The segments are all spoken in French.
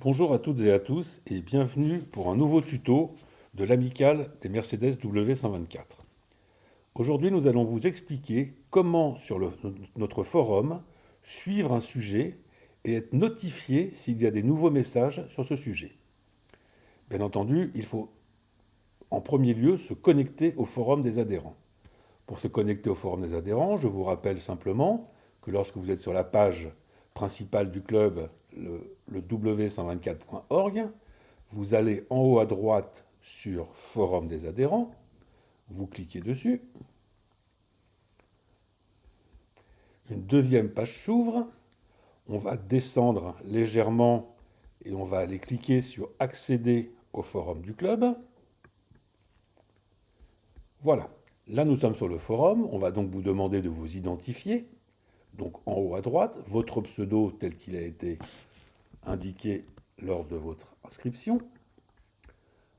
Bonjour à toutes et à tous et bienvenue pour un nouveau tuto de l'amicale des Mercedes W124. Aujourd'hui, nous allons vous expliquer comment sur notre forum suivre un sujet et être notifié s'il y a des nouveaux messages sur ce sujet. Bien entendu, il faut en premier lieu se connecter au forum des adhérents. Pour se connecter au forum des adhérents, je vous rappelle simplement que lorsque vous êtes sur la page principale du club, le w124.org, vous allez en haut à droite sur Forum des adhérents, vous cliquez dessus, une deuxième page s'ouvre, on va descendre légèrement et on va aller cliquer sur Accéder au forum du club. Voilà, là nous sommes sur le forum, on va donc vous demander de vous identifier. Donc en haut à droite, votre pseudo tel qu'il a été indiqué lors de votre inscription,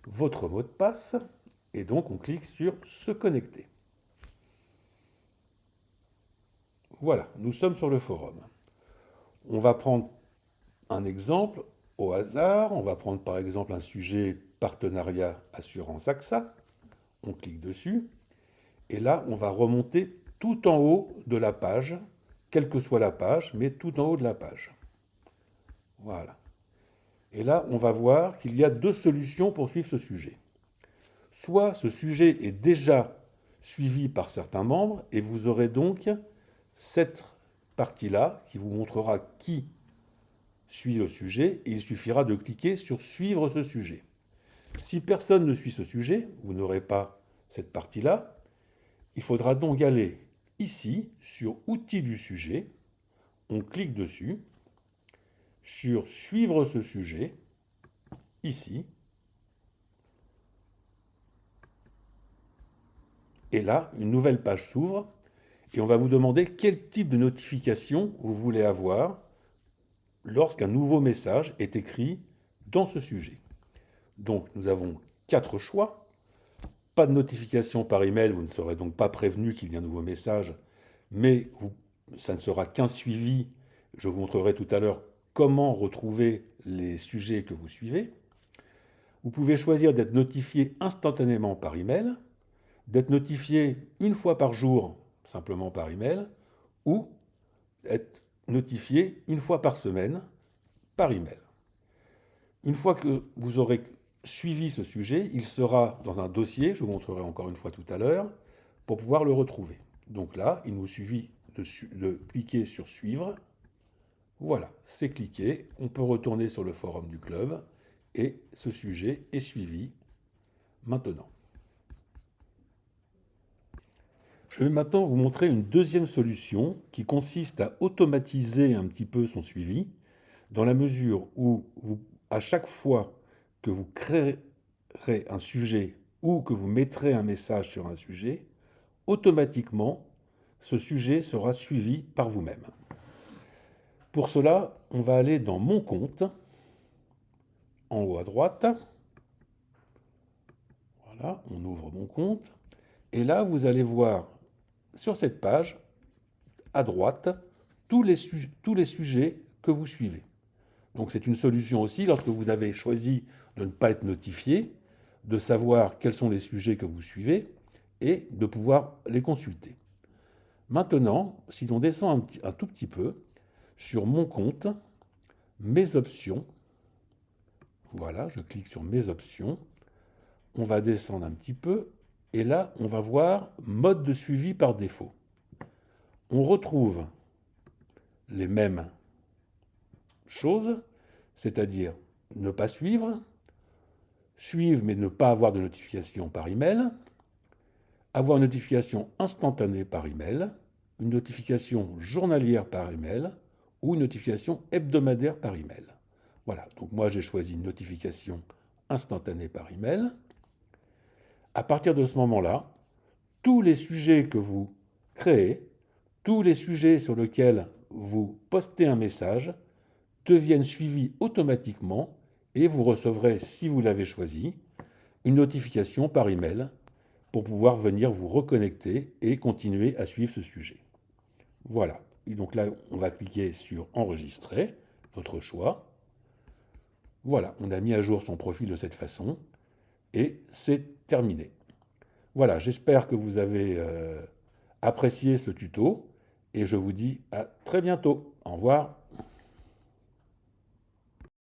votre mot de passe, et donc on clique sur Se connecter. Voilà, nous sommes sur le forum. On va prendre un exemple au hasard. On va prendre par exemple un sujet partenariat assurance AXA. On clique dessus. Et là, on va remonter tout en haut de la page, quelle que soit la page, mais tout en haut de la page. Voilà. Et là, on va voir qu'il y a deux solutions pour suivre ce sujet. Soit ce sujet est déjà suivi par certains membres et vous aurez donc cette partie-là qui vous montrera qui suit le sujet et il suffira de cliquer sur Suivre ce sujet. Si personne ne suit ce sujet, vous n'aurez pas cette partie-là. Il faudra donc aller ici sur Outils du sujet. On clique dessus, sur Suivre ce sujet, ici. Et là, une nouvelle page s'ouvre et on va vous demander quel type de notification vous voulez avoir lorsqu'un nouveau message est écrit dans ce sujet. Donc nous avons 4 choix. Pas de notification par email, vous ne serez donc pas prévenu qu'il y a un nouveau message, mais ça ne sera qu'un suivi. Je vous montrerai tout à l'heure comment retrouver les sujets que vous suivez. Vous pouvez choisir d'être notifié instantanément par email, d'être notifié une fois par jour simplement par email, ou être notifié une fois par semaine par email. Une fois que vous aurez suivi ce sujet, il sera dans un dossier, je vous montrerai encore une fois tout à l'heure, pour pouvoir le retrouver. Donc là, il nous suffit de cliquer sur Suivre. Voilà, c'est cliqué. On peut retourner sur le forum du club et ce sujet est suivi maintenant. Je vais maintenant vous montrer une deuxième solution qui consiste à automatiser un petit peu son suivi dans la mesure où à chaque fois que vous créerez un sujet ou que vous mettrez un message sur un sujet, automatiquement, ce sujet sera suivi par vous-même. Pour cela, on va aller dans Mon compte, en haut à droite. Voilà, on ouvre Mon compte. Et là, vous allez voir sur cette page, à droite, tous les sujets que vous suivez. Donc c'est une solution aussi, lorsque vous avez choisi de ne pas être notifié, de savoir quels sont les sujets que vous suivez et de pouvoir les consulter. Maintenant, si l'on descend un tout petit peu, sur Mon compte, Mes options, voilà, je clique sur Mes options, on va descendre un petit peu, et là, on va voir Mode de suivi par défaut. On retrouve les mêmes choses, c'est-à-dire ne pas suivre, suivre mais ne pas avoir de notification par email, avoir une notification instantanée par email, une notification journalière par email ou une notification hebdomadaire par email. Voilà, donc moi j'ai choisi une notification instantanée par email. À partir de ce moment-là, tous les sujets que vous créez, tous les sujets sur lesquels vous postez un message deviennent suivis automatiquement et vous recevrez, si vous l'avez choisi, une notification par email pour pouvoir venir vous reconnecter et continuer à suivre ce sujet. Voilà. Et donc là, on va cliquer sur Enregistrer, notre choix. Voilà, on a mis à jour son profil de cette façon et c'est terminé. Voilà, j'espère que vous avez apprécié ce tuto et je vous dis à très bientôt. Au revoir.